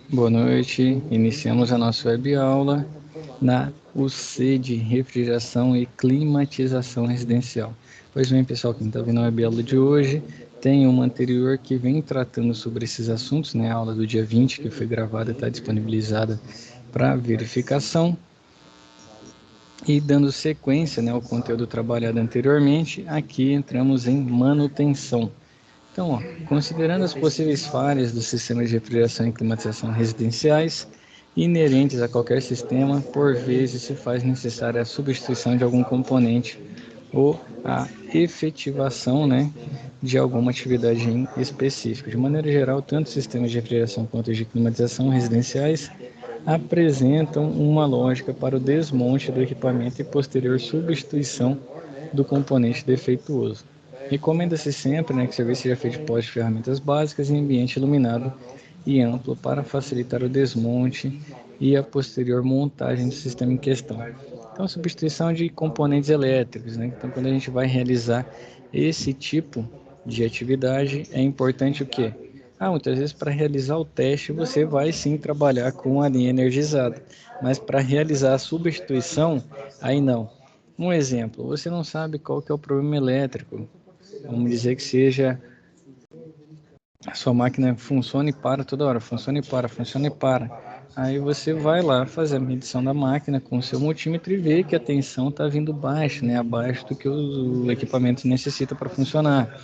Boa noite, iniciamos a nossa web aula na UC de Refrigeração e Climatização Residencial. Pois bem, pessoal, quem está vendo a web aula de hoje, tem uma anterior que vem tratando sobre esses assuntos, né? A aula do dia 20, que foi gravada e está disponibilizada para verificação. E dando sequência, né, ao conteúdo trabalhado anteriormente, aqui entramos em manutenção. Então, considerando as possíveis falhas dos sistemas de refrigeração e climatização residenciais inerentes a qualquer sistema, por vezes se faz necessária a substituição de algum componente ou a efetivação, né, de alguma atividade em específico. De maneira geral, tanto sistemas de refrigeração quanto de climatização residenciais apresentam uma lógica para o desmonte do equipamento e posterior substituição do componente defeituoso. Recomenda-se sempre, né, que o serviço seja feito pós de ferramentas básicas em ambiente iluminado e amplo para facilitar o desmonte e a posterior montagem do sistema em questão. Então, substituição de componentes elétricos, né? Então, quando a gente vai realizar esse tipo de atividade, é importante o quê? Muitas vezes para realizar o teste você vai sim trabalhar com a linha energizada, mas para realizar a substituição, aí não. Um exemplo, você não sabe qual que é o problema elétrico, vamos dizer que seja a sua máquina funciona e para toda hora, funciona e para, funciona e para. Aí você vai lá fazer a medição da máquina com o seu multímetro e vê que a tensão está vindo baixa, né, abaixo do que o equipamento necessita para funcionar.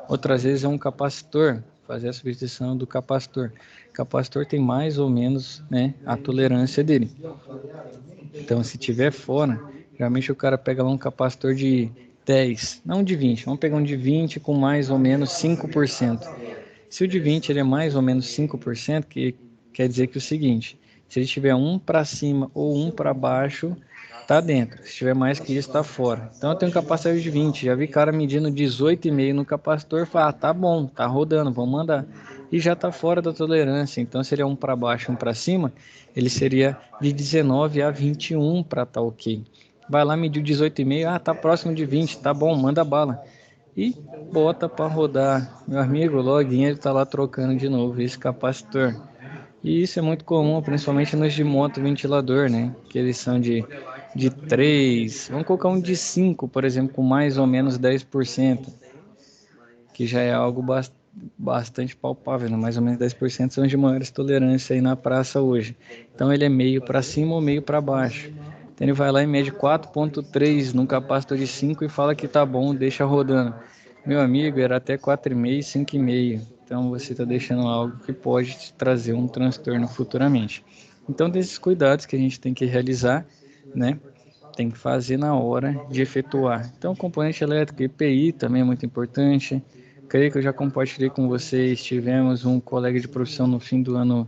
Outras vezes é um capacitor, fazer a substituição do capacitor. O capacitor tem mais ou menos, né, a tolerância dele. Então, se tiver fora, geralmente o cara pega lá um capacitor de 10, não de 20. Vamos pegar um de 20 com mais ou menos 5%. Se o de 20 ele é mais ou menos 5%, que quer dizer que é o seguinte, se ele tiver um para cima ou um para baixo, tá dentro. Se tiver mais que isso, tá fora. Então eu tenho um capacitor de 20, já vi cara medindo 18,5 no capacitor, fala, tá bom, tá rodando, vamos mandar. E já tá fora da tolerância, então seria um para baixo, um para cima, ele seria de 19 a 21 para tá ok. Vai lá, mediu 18,5, tá próximo de 20, tá bom, manda bala. E bota para rodar. Meu amigo, o login ele tá lá trocando de novo esse capacitor. E isso é muito comum, principalmente nos de moto ventilador, né? Que eles são de 3, vamos colocar um de 5, por exemplo, com mais ou menos 10%, que já é algo bastante palpável, né? Mais ou menos 10% são os de maiores tolerância aí na praça hoje. Então ele é meio para cima ou meio para baixo. Então ele vai lá e mede 4,3 num capacitor de 5 e fala que tá bom, deixa rodando. Meu amigo, era até 4,5, 5,5. Então você está deixando algo que pode te trazer um transtorno futuramente. Então, desses cuidados que a gente tem que realizar, né? Tem que fazer na hora de efetuar. Então, componente elétrico, EPI também é muito importante. Creio que eu já compartilhei com vocês, tivemos um colega de profissão no fim do ano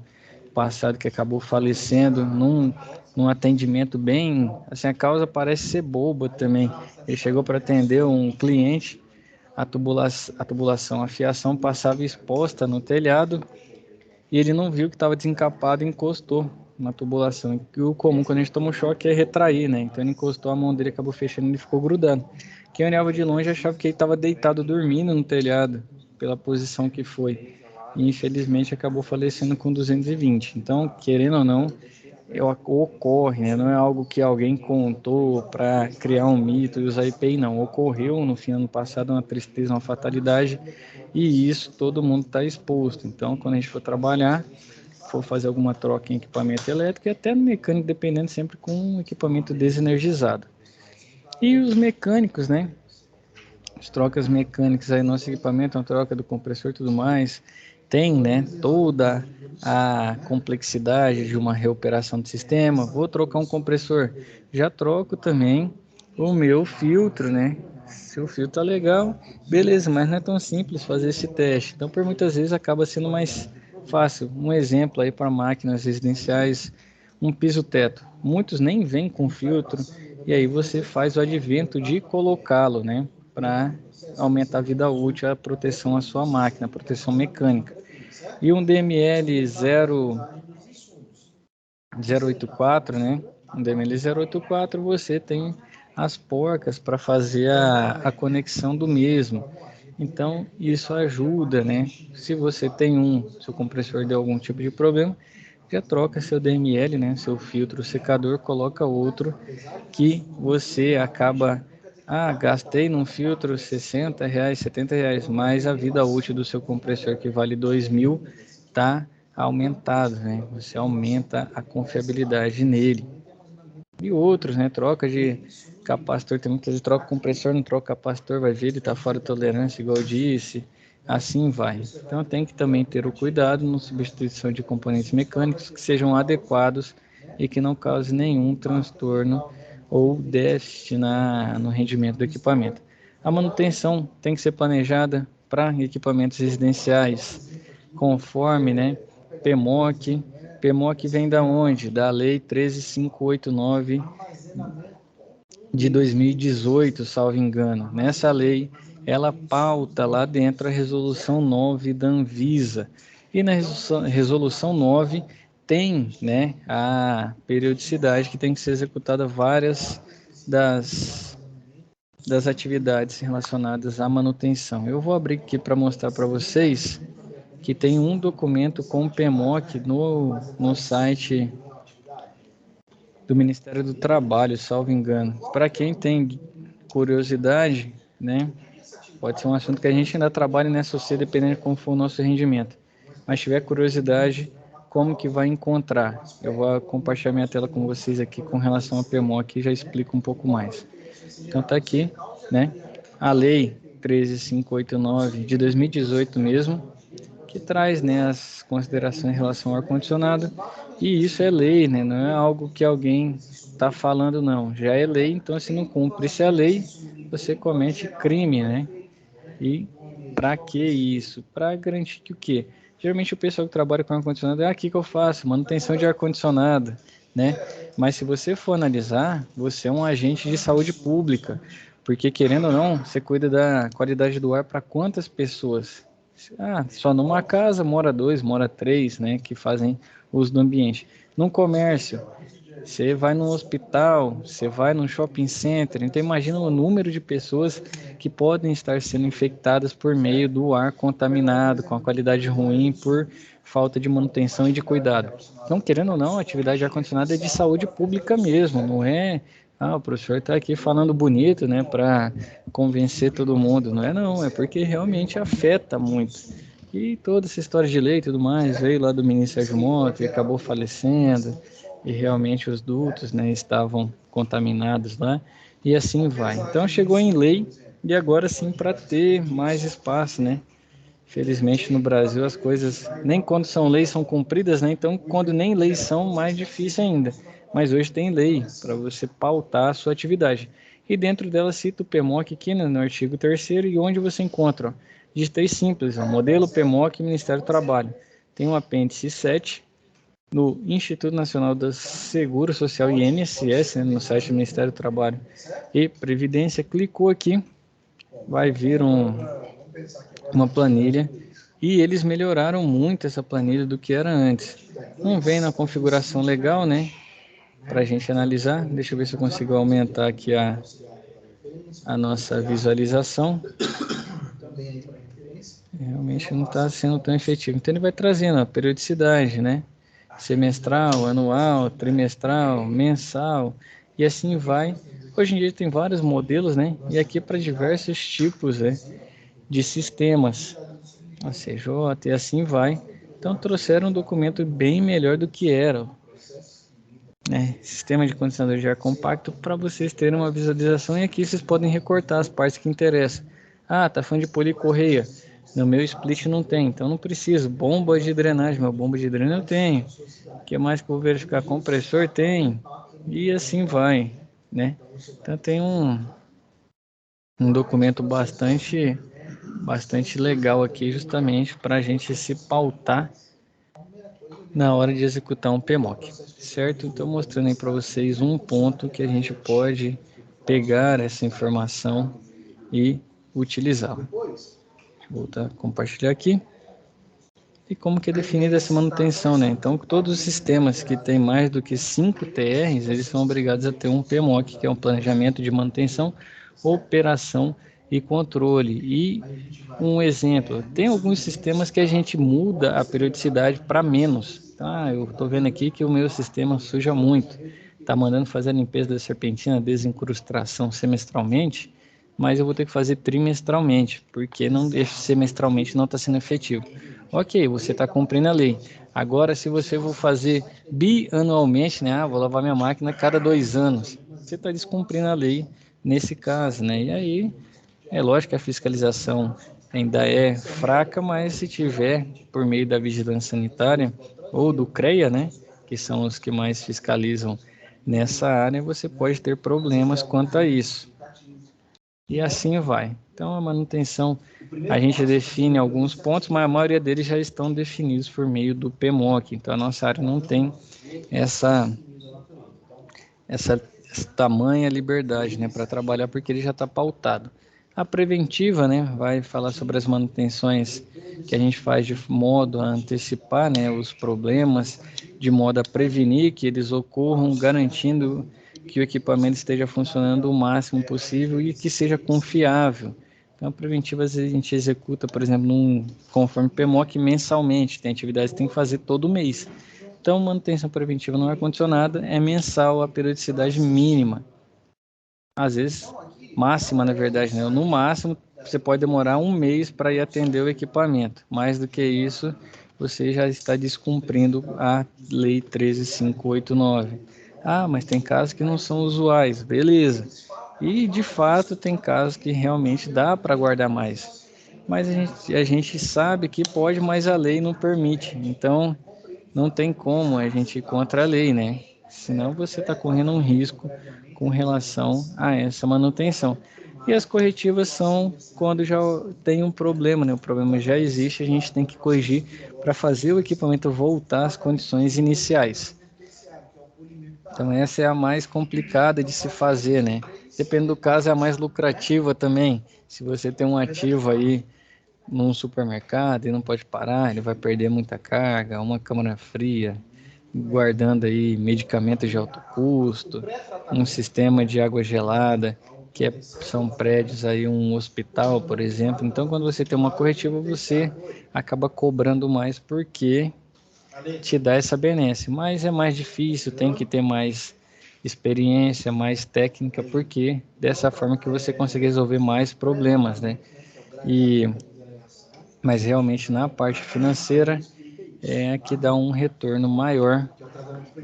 passado que acabou falecendo num atendimento bem, assim, a causa parece ser boba também. Ele chegou para atender um cliente, a fiação passava exposta no telhado e ele não viu que estava desencapado e encostou na tubulação. E o comum quando a gente toma um choque é retrair, né? Então ele encostou, a mão dele acabou fechando e ele ficou grudando. Quem olhava de longe achava que ele estava deitado dormindo no telhado, pela posição que foi. E infelizmente acabou falecendo com 220. Então, querendo ou não, ocorre, né? Não é algo que alguém contou para criar um mito e usar IPI, não. Ocorreu no fim do ano passado uma tristeza, uma fatalidade, e isso todo mundo está exposto. Então, quando a gente for trabalhar, for fazer alguma troca em equipamento elétrico, e até no mecânico, dependendo sempre com um equipamento desenergizado. E os mecânicos, né? As trocas mecânicas aí, nosso equipamento, a troca do compressor e tudo mais, tem, né, toda a complexidade de uma reoperação do sistema. Vou trocar um compressor, já troco também o meu filtro, né? Se o filtro tá legal, beleza, mas não é tão simples fazer esse teste. Então, por muitas vezes acaba sendo mais fácil. Um exemplo aí para máquinas residenciais, um piso-teto. Muitos nem vêm com filtro e aí você faz o advento de colocá-lo, né? Para aumentar a vida útil, a proteção à sua máquina, a proteção mecânica. E um DML 084, né? Um DML 084 você tem as porcas para fazer a conexão do mesmo. Então, isso ajuda, né? Se você tem seu compressor deu algum tipo de problema, já troca seu DML, né? Seu filtro secador, coloca outro que você acaba, gastei num filtro R$ 60, R$ 70, mas a vida útil do seu compressor, que vale 2.000, tá aumentado, né? Você aumenta a confiabilidade nele. E outros, né? Troca de capacitor, tem muita gente troca compressor, não troca capacitor, vai ver, ele tá fora de tolerância, igual eu disse, assim vai. Então tem que também ter o cuidado na substituição de componentes mecânicos que sejam adequados e que não cause nenhum transtorno ou déficit no rendimento do equipamento. A manutenção tem que ser planejada para equipamentos residenciais, conforme, né, PMOC. PMOC vem da onde? Da Lei 13589 de 2018, salvo engano. Nessa lei, ela pauta lá dentro a resolução 9 da Anvisa. E na resolução 9 tem, né, a periodicidade que tem que ser executada várias das atividades relacionadas à manutenção. Eu vou abrir aqui para mostrar para vocês que tem um documento com o PMOC no site do Ministério do Trabalho, salvo engano. Para quem tem curiosidade, né, pode ser um assunto que a gente ainda trabalha nessa sociedade, dependendo de como for o nosso rendimento. Mas tiver curiosidade, como que vai encontrar? Eu vou compartilhar minha tela com vocês aqui com relação ao PMOC e já explico um pouco mais. Então tá aqui, né, a lei 13589 de 2018 mesmo, que traz, né, as considerações em relação ao ar-condicionado, e isso é lei, né, não é algo que alguém está falando, não, já é lei, então se não cumpre se é lei, você comete crime, né? E para que isso? Para garantir que o quê? Geralmente o pessoal que trabalha com ar-condicionado é aqui que eu faço, manutenção de ar-condicionado, né? Mas se você for analisar, você é um agente de saúde pública, porque querendo ou não, você cuida da qualidade do ar para quantas pessoas? Só numa casa mora dois, mora três, né, que fazem uso do ambiente. Num comércio, você vai num hospital, você vai num shopping center, então imagina o número de pessoas que podem estar sendo infectadas por meio do ar contaminado, com a qualidade ruim, por falta de manutenção e de cuidado. Então, querendo ou não, a atividade de ar-condicionado é de saúde pública mesmo, não é, o professor está aqui falando bonito, né, para convencer todo mundo, não é não, é porque realmente afeta muito. E toda essa história de lei e tudo mais veio lá do ministro Sérgio Mota e acabou falecendo, e realmente os dutos, né, estavam contaminados lá, e assim vai. Então chegou em lei, e agora sim para ter mais espaço, né? Felizmente no Brasil as coisas, nem quando são leis são cumpridas, né? Então quando nem leis são, mais difícil ainda. Mas hoje tem lei para você pautar a sua atividade. E dentro dela cita o PMOC aqui, né, no artigo 3º, e onde você encontra, ó, digitei simples, ó, modelo PMOC Ministério do Trabalho. Tem um apêndice 7, no Instituto Nacional do Seguro Social, INSS, né, no site do Ministério do Trabalho e Previdência. Clicou aqui, vai vir uma planilha, e eles melhoraram muito essa planilha do que era antes. Não vem na configuração legal, né, para a gente analisar. Deixa eu ver se eu consigo aumentar aqui a nossa visualização. Realmente não está sendo tão efetivo. Então ele vai trazendo a periodicidade, né? Semestral, anual, trimestral, mensal, e assim vai. Hoje em dia tem vários modelos, né? E aqui para diversos tipos, né, de sistemas, a CJ e assim vai. Então trouxeram um documento bem melhor do que era, né? Sistema de condicionador de ar compacto para vocês terem uma visualização, e aqui vocês podem recortar as partes que interessam. Tá falando de policorreia. No meu split não tem, então não preciso. Bomba de drenagem, meu bomba de drenagem eu tenho. O que mais que eu vou verificar? Compressor tem. E assim vai, né? Então tem um documento bastante legal aqui, justamente para a gente se pautar na hora de executar um PMOC, certo? Então mostrando aí para vocês um ponto que a gente pode pegar essa informação e utilizá-la. Vou voltar a compartilhar aqui. E como que é definida essa manutenção, né? Então, todos os sistemas que têm mais do que 5 TRs, eles são obrigados a ter um PMOC, que é um planejamento de manutenção, operação e controle. E um exemplo, tem alguns sistemas que a gente muda a periodicidade para menos. Tá? Eu estou vendo aqui que o meu sistema suja muito. Está mandando fazer a limpeza da serpentina, desincrustação semestralmente, mas eu vou ter que fazer trimestralmente, porque não semestralmente não está sendo efetivo. Ok, você está cumprindo a lei. Agora, se você for fazer bianualmente, né? Vou lavar minha máquina a cada 2 anos. Você está descumprindo a lei nesse caso, né? E aí, é lógico que a fiscalização ainda é fraca, mas se tiver por meio da vigilância sanitária ou do CREA, né? Que são os que mais fiscalizam nessa área, você pode ter problemas quanto a isso. E assim vai. Então, a manutenção, a gente define alguns pontos, mas a maioria deles já estão definidos por meio do PMOC. Então, a nossa área não tem essa, essa tamanha liberdade, né, para trabalhar, porque ele já está pautado. A preventiva, né, vai falar sobre as manutenções que a gente faz de modo a antecipar, né, os problemas, de modo a prevenir que eles ocorram, garantindo que o equipamento esteja funcionando o máximo possível e que seja confiável. Então, preventivas a gente executa, por exemplo, conforme PMOC mensalmente, tem atividades que tem que fazer todo mês. Então, manutenção preventiva no ar-condicionado é mensal, a periodicidade mínima. Às vezes, máxima, na verdade, né? No máximo, você pode demorar um mês para ir atender o equipamento. Mais do que isso, você já está descumprindo a Lei 13.589. Ah, mas tem casos que não são usuais. Beleza. E, de fato, tem casos que realmente dá para guardar mais. Mas a gente sabe que pode, mas a lei não permite. Então, não tem como a gente ir contra a lei, né? Senão você está correndo um risco com relação a essa manutenção. E as corretivas são quando já tem um problema, né? O problema já existe, a gente tem que corrigir para fazer o equipamento voltar às condições iniciais. Então essa é a mais complicada de se fazer, né? Depende do caso, é a mais lucrativa também. Se você tem um ativo aí num supermercado e não pode parar, ele vai perder muita carga, uma câmara fria, guardando aí medicamentos de alto custo, um sistema de água gelada, são prédios aí, um hospital, por exemplo. Então, quando você tem uma corretiva, você acaba cobrando mais porque te dá essa benesse, mas é mais difícil, tem que ter mais experiência, mais técnica, porque dessa forma que você consegue resolver mais problemas, né? E mas realmente na parte financeira é que dá um retorno maior,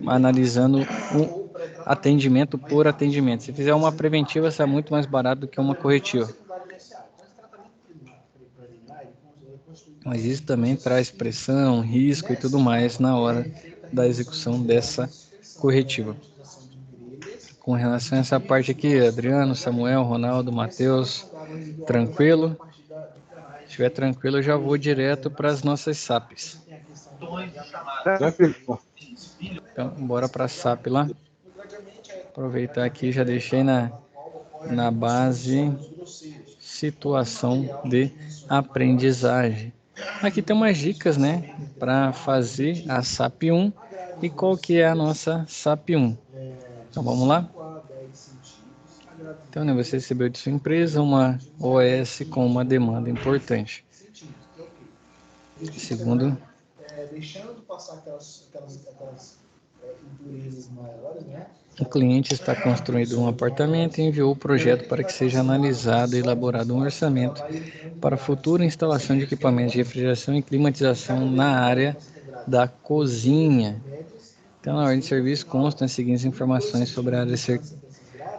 analisando um atendimento por atendimento. Se fizer uma preventiva, sai muito mais barato do que uma corretiva. Mas isso também traz pressão, risco e tudo mais na hora da execução dessa corretiva. Com relação a essa parte aqui, Adriano, Samuel, Ronaldo, Matheus, tranquilo? Se estiver tranquilo, eu já vou direto para as nossas SAPs. Tranquilo. Então, bora para a SAP lá. Aproveitar aqui, já deixei na base situação de aprendizagem. Aqui tem umas dicas, né, para fazer a SAP 1 e qual que é a nossa SAP 1. Então vamos lá? Então, né, você recebeu de sua empresa uma OS com uma demanda importante. Segundo, o cliente está construindo um apartamento e enviou o projeto para que seja analisado e elaborado um orçamento para futura instalação de equipamentos de refrigeração e climatização na área da cozinha. Então, na ordem de serviço constam as seguintes informações sobre a área ser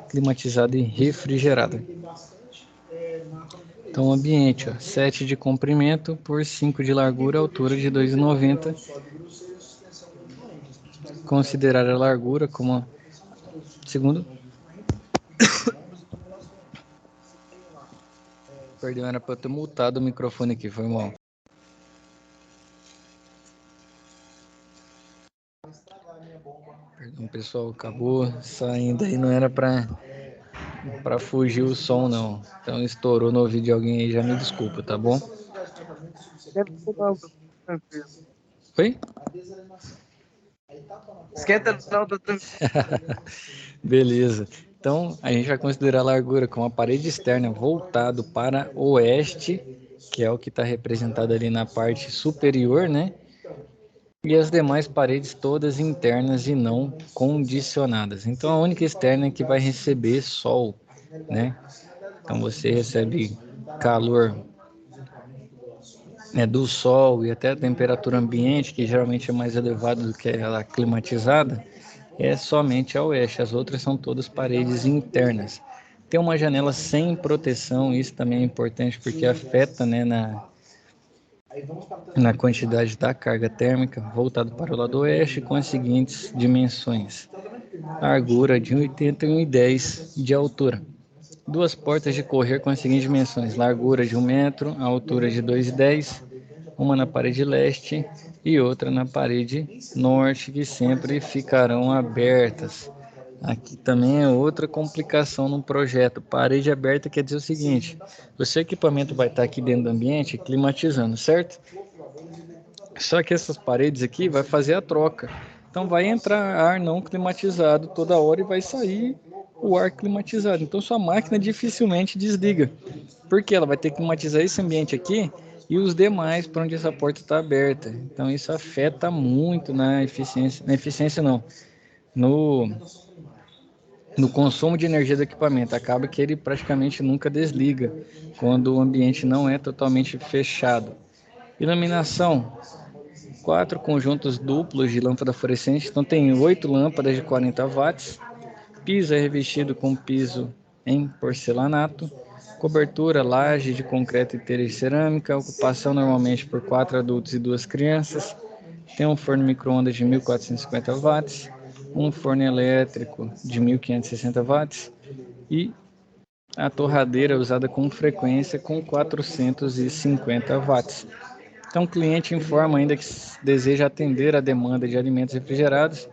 climatizada e refrigerada. Então, o ambiente, 7 de comprimento por 5 de largura, altura de 2,90. Considerar a largura como segundo. Perdão, era para eu ter multado o microfone aqui, foi mal. Perdão, pessoal, acabou saindo aí, não era para fugir o som, não. Então estourou no ouvido de alguém aí, já me desculpa, tá bom? Tranquilo. Oi? Esquenta não, tá tranquilo. Beleza. Então, a gente vai considerar a largura como a parede externa voltado para o oeste, que é o que está representado ali na parte superior, né? E as demais paredes todas internas e não condicionadas. Então, a única externa é que vai receber sol, né? Então, você recebe calor, né, do sol e até a temperatura ambiente, que geralmente é mais elevada do que ela climatizada, é somente a oeste. As outras são todas paredes internas. Tem uma janela sem proteção, isso também é importante porque afeta, né, na quantidade da carga térmica, voltado para o lado oeste, com as seguintes dimensões: largura de 1,80 e 1,10 de altura. Duas portas de correr com as seguintes dimensões: largura de 1 metro, altura de 2,10, uma na parede leste e outra na parede norte, que sempre ficarão abertas. Aqui também é outra complicação no projeto. Parede aberta quer dizer o seguinte: o seu equipamento vai estar aqui dentro do ambiente climatizando, certo? Só que essas paredes aqui vai fazer a troca. Então vai entrar ar não climatizado toda hora e vai sair o ar climatizado. Então sua máquina dificilmente desliga, porque ela vai ter que climatizar esse ambiente aqui e os demais para onde essa porta está aberta. Então isso afeta muito na eficiência não, no, no consumo de energia do equipamento. Acaba que ele praticamente nunca desliga quando o ambiente não é totalmente fechado. Iluminação: 4 conjuntos duplos de lâmpada fluorescente, então tem 8 lâmpadas de 40 watts. Piso é revestido com piso em porcelanato. Cobertura, laje de concreto e telha de cerâmica. Ocupação normalmente por 4 adultos e 2 crianças. Tem um forno micro-ondas de 1450 watts. Um forno elétrico de 1560 watts. E a torradeira usada com frequência com 450 watts. Então, o cliente informa ainda que deseja atender a demanda de alimentos refrigerados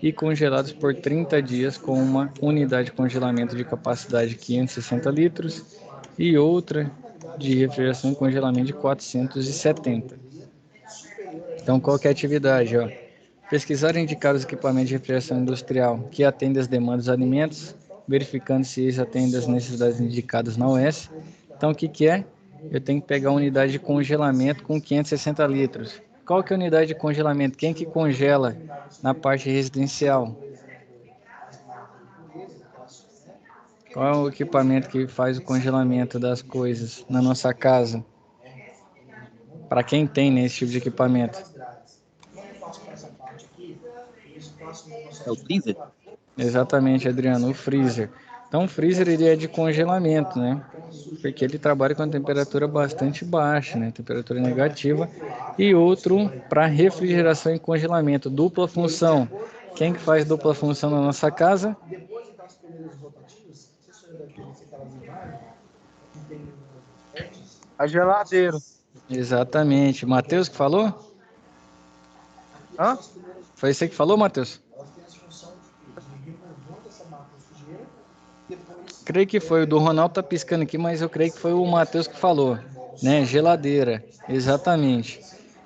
e congelados por 30 dias com uma unidade de congelamento de capacidade de 560 litros e outra de refrigeração e congelamento de 470. Então, qual que é a atividade? Pesquisar e indicar os equipamentos de refrigeração industrial que atendem às demandas dos alimentos, verificando se eles atendem às necessidades indicadas na OS. Então, o que que é? Eu tenho que pegar a unidade de congelamento com 560 litros. Qual que é a unidade de congelamento? Quem que congela na parte residencial? Qual é o equipamento que faz o congelamento das coisas na nossa casa? Para quem tem, né, esse tipo de equipamento? É o freezer? Exatamente, Adriano, o freezer. Então, o freezer ele é de congelamento, né? Porque ele trabalha com a temperatura bastante baixa, né? Temperatura negativa. E outro para refrigeração e congelamento, dupla função. Quem que faz dupla função na nossa casa? A geladeira. Exatamente. Matheus que falou? Hã? Foi você que falou, Matheus? Creio que foi. O do Ronaldo tá piscando aqui, mas eu creio que foi o Matheus que falou, né? Geladeira, exatamente.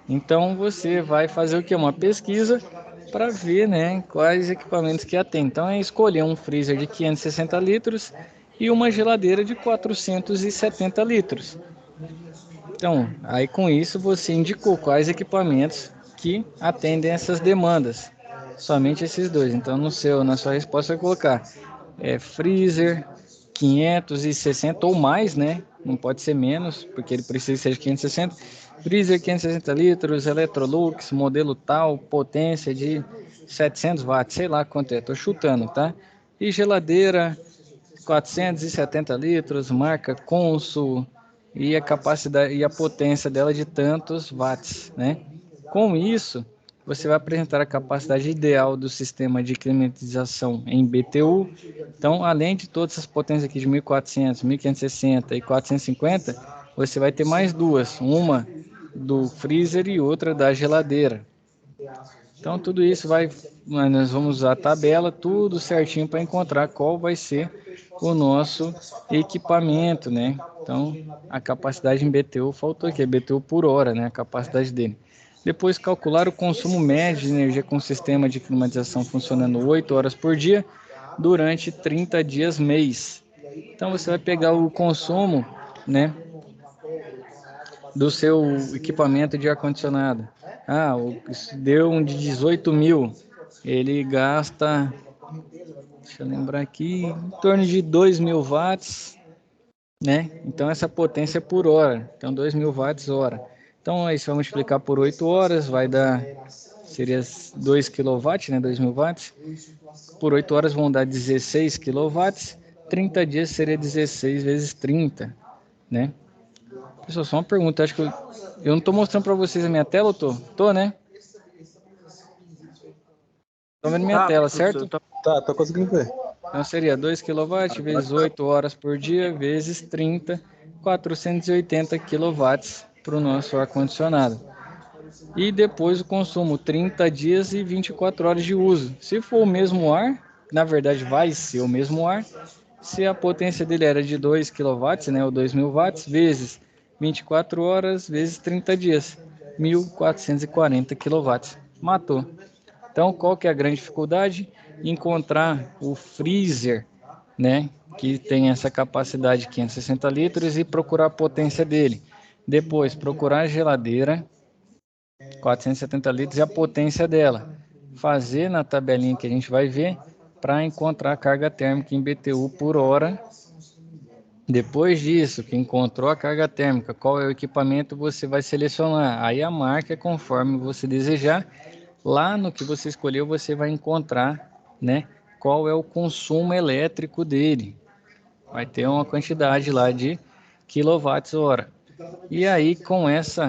Então você vai fazer o que? Uma pesquisa para ver, né, quais equipamentos que atendem. Então é escolher um freezer de 560 litros e uma geladeira de 470 litros. Então, aí com isso você indicou quais equipamentos que atendem essas demandas. Somente esses dois. Então na sua resposta vai colocar freezer 560 ou mais, né? Não pode ser menos, porque ele precisa ser de 560. Freezer 560 litros, Electrolux, modelo tal, potência de 700 watts, sei lá quanto é, tô chutando, tá? E geladeira 470 litros, marca Consul, e a capacidade e a potência dela de tantos watts, né? Com isso, você vai apresentar a capacidade ideal do sistema de climatização em BTU. Então, além de todas essas potências aqui de 1400, 1560 e 450, você vai ter mais duas, uma do freezer e outra da geladeira. Então, tudo isso nós vamos usar a tabela, tudo certinho para encontrar qual vai ser o nosso equipamento, né? Então, a capacidade em BTU faltou aqui, é BTU por hora, né? A capacidade dele. Depois calcular o consumo médio de energia com o sistema de climatização funcionando 8 horas por dia durante 30 dias mês. Então você vai pegar o consumo, né, do seu equipamento de ar-condicionado. Deu um de 18 mil, ele gasta, deixa eu lembrar aqui, em torno de 2.000 watts, né? Então essa potência é por hora, então 2.000 watts hora. Então aí você vai multiplicar por 8 horas, vai dar, seria 2 kW, né? 2.000 watts. Por 8 horas vão dar 16 kW, 30 dias seria 16 vezes 30, né? Pessoal, só uma pergunta, acho que eu não estou mostrando para vocês a minha tela, eu tô? Tô, né? Estão vendo minha tela, certo? Tá, tô conseguindo ver. Então seria 2 kW vezes 8 horas por dia, vezes 30, 480 kW para o nosso ar-condicionado. E depois o consumo, 30 dias e 24 horas de uso. Se for o mesmo ar, na verdade vai ser o mesmo ar, se a potência dele era de 2 kW, né, ou 2.000 watts, vezes 24 horas, vezes 30 dias, 1.440 kW. Matou. Então, qual que é a grande dificuldade? Encontrar o freezer, né, que tem essa capacidade de 560 litros e procurar a potência dele. Depois, procurar a geladeira, 470 litros e a potência dela. Fazer na tabelinha que a gente vai ver para encontrar a carga térmica em BTU por hora. Depois disso, que encontrou a carga térmica, qual é o equipamento, você vai selecionar. Aí a marca, conforme você desejar, lá no que você escolheu, você vai encontrar, né, qual é o consumo elétrico dele. Vai ter uma quantidade lá de quilowatts-hora. E aí, com esse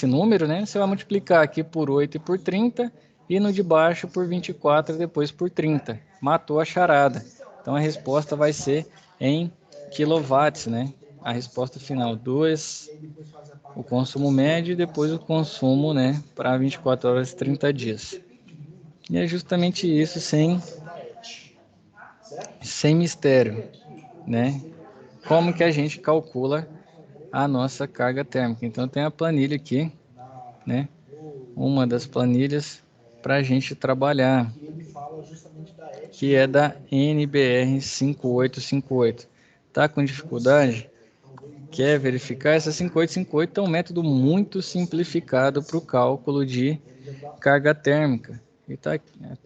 número, né, você vai multiplicar aqui por 8 e por 30, e no de baixo por 24 e depois por 30. Matou a charada. Então a resposta vai ser em quilowatts, né? A resposta final, 2, o consumo médio e depois o consumo, né, para 24 horas e 30 dias. E é justamente isso, sem mistério, né? Como que a gente calcula a nossa carga térmica. Então tem a planilha aqui, né? Uma das planilhas para a gente trabalhar, que é da NBR 5858. Tá com dificuldade? Quer verificar? Essa 5858 é um método muito simplificado para o cálculo de carga térmica. E tá aqui, né?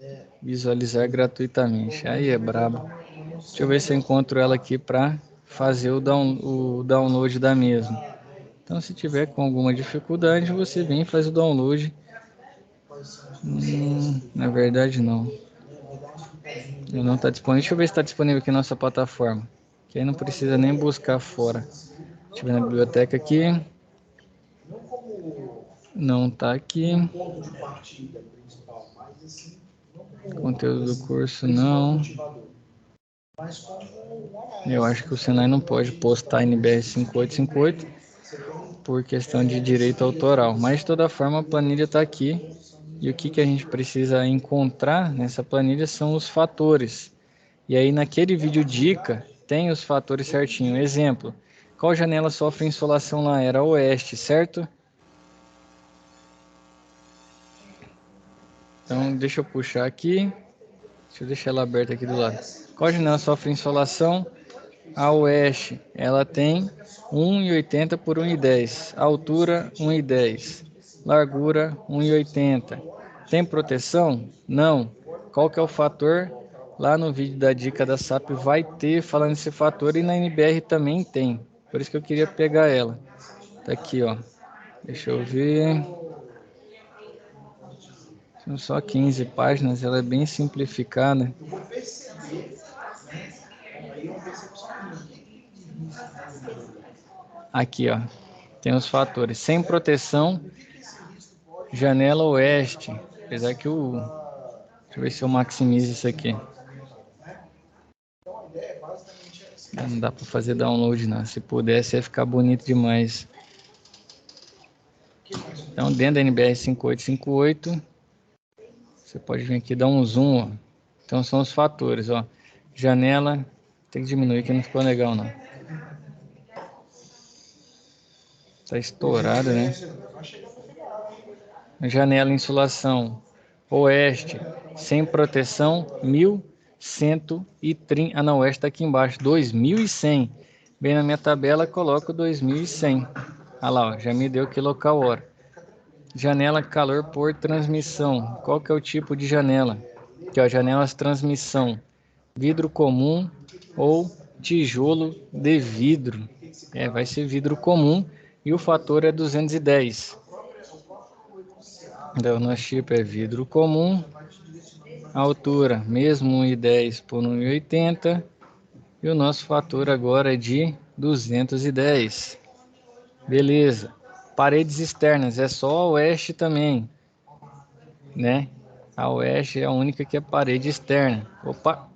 Visualizar gratuitamente. Aí é brabo. Deixa eu ver se eu encontro ela aqui para fazer o download da mesma. Então, se tiver com alguma dificuldade, você vem e faz o download. Na verdade, não. Ele não está disponível. Deixa eu ver se está disponível aqui na nossa plataforma. Que aí não precisa nem buscar fora. Deixa eu ver na biblioteca aqui. Não está aqui. Conteúdo do curso, não. Eu acho que o Senai não pode postar NBR 5858 por questão de direito autoral. Mas, de toda forma, a planilha está aqui. E o que a gente precisa encontrar nessa planilha são os fatores. E aí, naquele vídeo dica, tem os fatores certinho. Exemplo, qual janela sofre insolação lá? Era oeste, certo? Então, deixa eu puxar aqui. Deixa eu deixar ela aberta aqui do lado. Qual janela sofre insolação? A oeste, ela tem 1,80 por 1,10. Altura, 1,10. Largura, 1,80. Tem proteção? Não. Qual que é o fator? Lá no vídeo da dica da SAP vai ter falando esse fator, e na NBR também tem. Por isso que eu queria pegar ela. Tá aqui, ó. Deixa eu ver. São só 15 páginas, ela é bem simplificada. Aqui, ó. Tem os fatores. Sem proteção, janela oeste. Apesar que o... Deixa eu ver se eu maximizo isso aqui. Não dá para fazer download, não. Se pudesse, ia ficar bonito demais. Então, dentro da NBR 5858, você pode vir aqui e dar um zoom, ó. Então, são os fatores, ó. Janela, tem que diminuir que não ficou legal, não. Tá estourado, né? Janela insulação oeste, sem proteção, 1.130. Ah, não, oeste tá aqui embaixo, 2.100. Bem na minha tabela, coloco 2.100. Ah lá, ó, já me deu quilocal hora. Janela calor por transmissão. Qual que é o tipo de janela? Aqui, ó, janelas transmissão. Vidro comum ou tijolo de vidro. Vai ser vidro comum e o fator é 210. Então, nosso tipo é vidro comum. A altura, mesmo 1,10 por 1,80. E o nosso fator agora é de 210. Beleza. Paredes externas, é só a oeste também, né? A oeste é a única que é parede externa. Opa!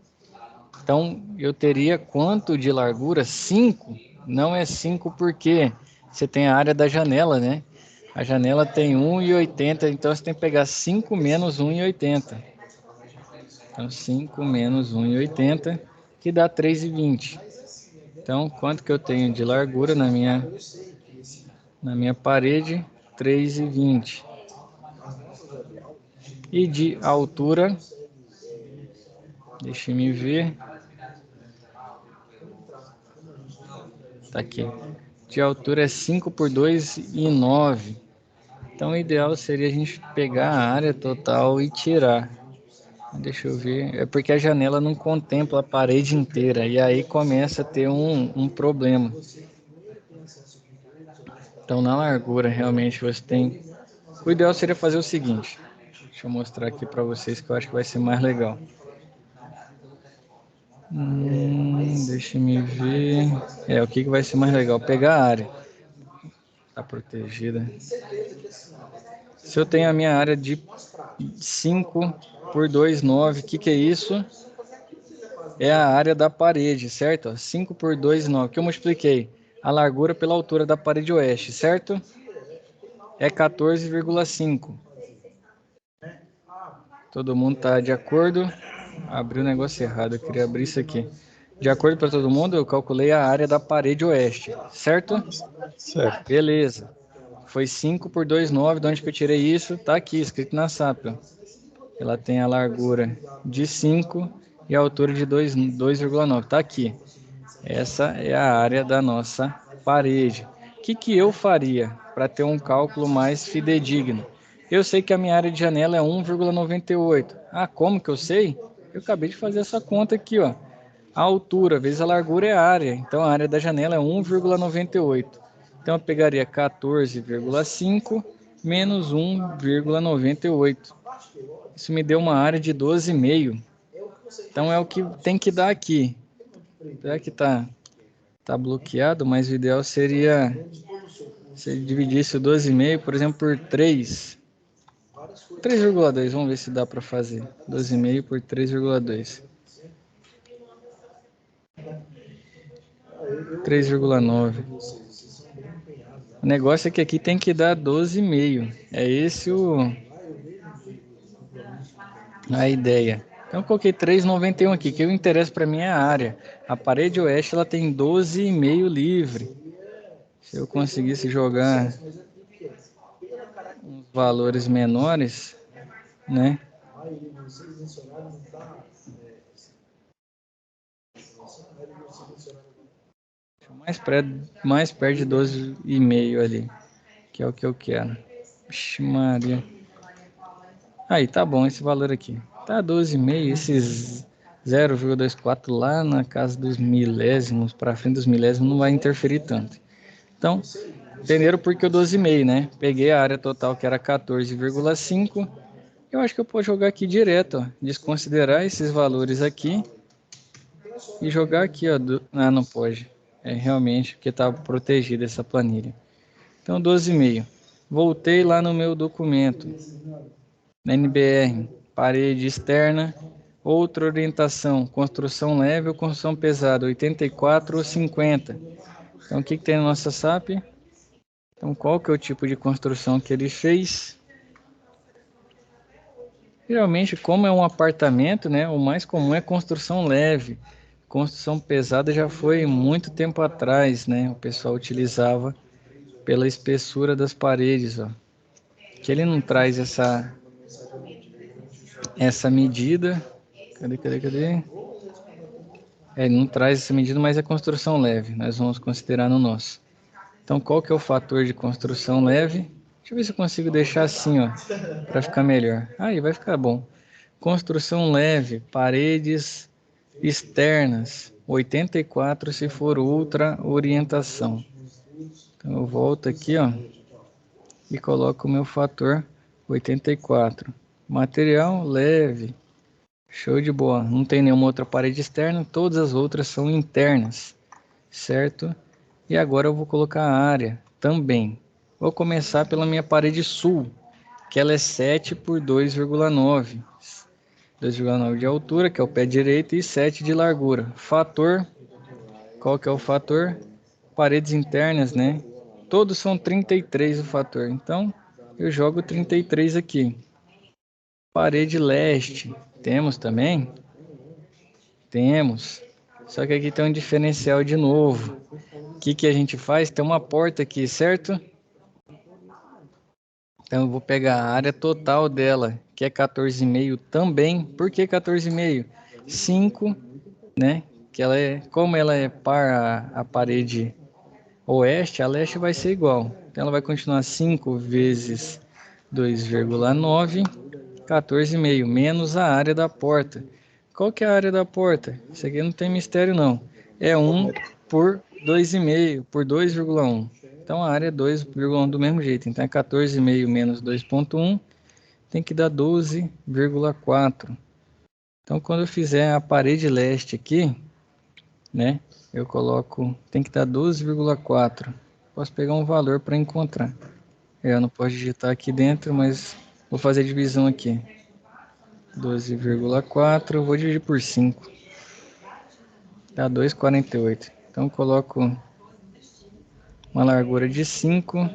Então, eu teria quanto de largura? 5. Não é 5 porque você tem a área da janela, né? A janela tem 1,80, então você tem que pegar 5 menos 1,80. Então, 5 menos 1,80, que dá 3,20. Então, quanto que eu tenho de largura na minha parede? 3,20. E de altura, deixa eu ver. Tá aqui. De altura é 5 por 2,9. Então, o ideal seria a gente pegar a área total e tirar. Deixa eu ver. É porque a janela não contempla a parede inteira. E aí começa a ter um problema. Então, na largura, realmente você tem... O ideal seria fazer o seguinte. Deixa eu mostrar aqui para vocês que eu acho que vai ser mais legal. Deixa eu ver. O que vai ser mais legal? Pegar a área. Tá protegida. Se eu tenho a minha área de 5 por 2,9, o que é isso? É a área da parede, certo? 5 por 2,9, que eu multipliquei a largura pela altura da parede oeste, certo? É 14,5. Todo mundo tá de acordo? Abri o negócio errado, eu queria abrir isso aqui. De acordo para todo mundo, eu calculei a área da parede oeste, certo? Certo. Beleza. Foi 5 por 2,9, de onde que eu tirei isso? Tá aqui, escrito na SAP. Ela tem a largura de 5 e a altura de 2,9. Tá aqui. Essa é a área da nossa parede. O que eu faria para ter um cálculo mais fidedigno? Eu sei que a minha área de janela é 1,98. Ah, como que eu sei? Eu acabei de fazer essa conta aqui, ó. A altura vezes a largura é a área. Então a área da janela é 1,98. Então eu pegaria 14,5 menos 1,98. Isso me deu uma área de 12,5. Então é o que tem que dar aqui. Será que tá bloqueado, mas o ideal seria se ele dividisse o 12,5, por exemplo, por 3. 3,2, vamos ver se dá para fazer. 12,5 por 3,2. 3,9. O negócio é que aqui tem que dar 12,5. É esse a ideia. Então eu coloquei 3,91 aqui, que o interesse para mim é a área. A parede oeste ela tem 12,5 livre. Se eu conseguisse jogar uns valores menores, né? Mais perto de 12,5 ali, que é o que eu quero. Vixe Maria. Aí, tá bom esse valor aqui. Tá 12,5, esses 0,24 lá na casa dos milésimos, para frente dos milésimos, não vai interferir tanto. Então, entenderam porque o 12,5, né? Peguei a área total que era 14,5. Eu acho que eu posso jogar aqui direto, ó. Desconsiderar esses valores aqui e jogar aqui, ó. Ah, não pode. É realmente porque está protegida essa planilha. Então, 12,5. Voltei lá no meu documento. Na NBR, parede externa, outra orientação, construção leve ou construção pesada, 84 ou 50. Então, o que tem na nossa SAP? Então, qual que é o tipo de construção que ele fez? Geralmente, como é um apartamento, né, o mais comum é construção leve. Construção pesada já foi muito tempo atrás, né? O pessoal utilizava pela espessura das paredes, ó. Que ele não traz essa medida. Cadê? Ele não traz essa medida, mas é construção leve. Nós vamos considerar no nosso. Então, qual que é o fator de construção leve? Deixa eu ver se eu consigo deixar assim, ó, para ficar melhor. Aí vai ficar bom. Construção leve, paredes externas, 84 se for outra orientação. Então eu volto aqui, ó, e coloco o meu fator 84. Material leve, show de bola. Não tem nenhuma outra parede externa, todas as outras são internas, certo? E agora eu vou colocar a área também. Vou começar pela minha parede sul, que ela é 7 por 2,9. 2,9 de altura, que é o pé direito, e 7 de largura. Fator, qual que é o fator? Paredes internas, né? Todos são 33 o fator. Então, eu jogo 33 aqui. Parede leste, temos também? Temos. Só que aqui tem um diferencial de novo. O que a gente faz? Tem uma porta aqui, certo? Então eu vou pegar a área total dela, que é 14,5 também. Por que 14,5? 5, né? Que ela é, como ela é par a parede oeste, a leste vai ser igual. Então ela vai continuar 5 vezes 2,9, 14,5, menos a área da porta. Qual que é a área da porta? Isso aqui não tem mistério não. É 1 por 2,5, por 2,1. Então a área é 2,1 do mesmo jeito. Então é 14,5 menos 2,1, tem que dar 12,4. Então quando eu fizer a parede leste aqui, né, eu coloco, tem que dar 12,4. Posso pegar um valor para encontrar. Eu não posso digitar aqui dentro, mas vou fazer a divisão aqui. 12,4, vou dividir por 5. Dá 2,48. Então eu coloco uma largura de 5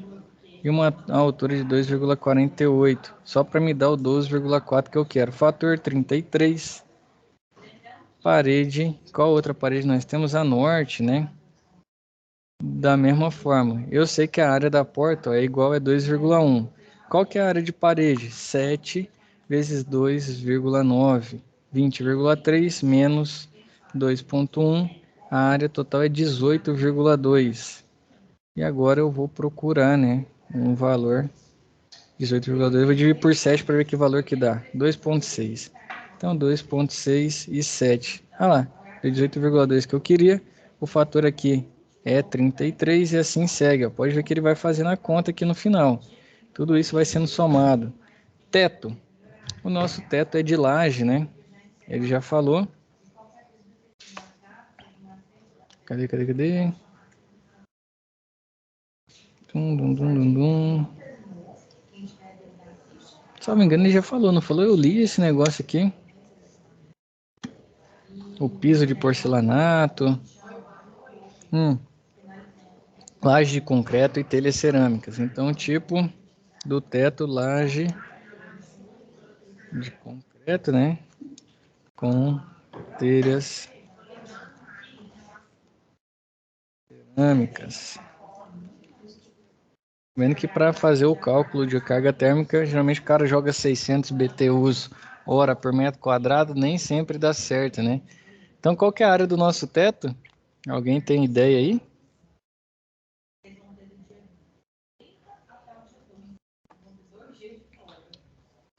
e uma altura de 2,48. Só para me dar o 12,4 que eu quero. Fator 33. Parede. Qual outra parede nós temos? A norte, né? Da mesma forma. Eu sei que a área da porta ó, é igual a 2,1. Qual que é a área de parede? 7 vezes 2,9. 20,3 menos 2,1. A área total é 18,2. E agora eu vou procurar, né, um valor. 18,2. Eu vou dividir por 7 para ver que valor que dá. 2,6. Então 2,6 e 7. Ah lá, 18,2 que eu queria. O fator aqui é 33 e assim segue. Ó. Pode ver que ele vai fazendo a conta aqui no final. Tudo isso vai sendo somado. Teto. O nosso teto é de laje, né? Ele já falou. Cadê? Se não me engano, ele já falou, não falou? Eu li esse negócio aqui. O piso de porcelanato. Laje de concreto e telhas cerâmicas. Então, tipo do teto, laje de concreto, né? Com telhas cerâmicas. Vendo que para fazer o cálculo de carga térmica, geralmente o cara joga 600 BTUs hora por metro quadrado, nem sempre dá certo, né? Então, qual que é a área do nosso teto? Alguém tem ideia aí?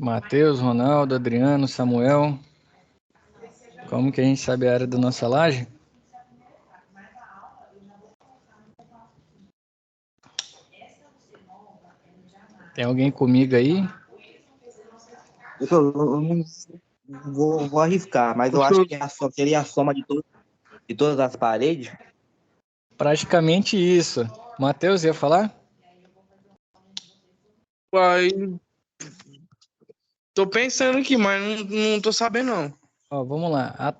Matheus, Ronaldo, Adriano, Samuel. Como que a gente sabe a área da nossa laje? Tem alguém comigo aí? Eu não vou arriscar, mas eu acho que seria a soma de todas as paredes. Praticamente isso. Matheus, ia falar? Uai, tô pensando aqui, mas não tô sabendo não. Ó, vamos lá.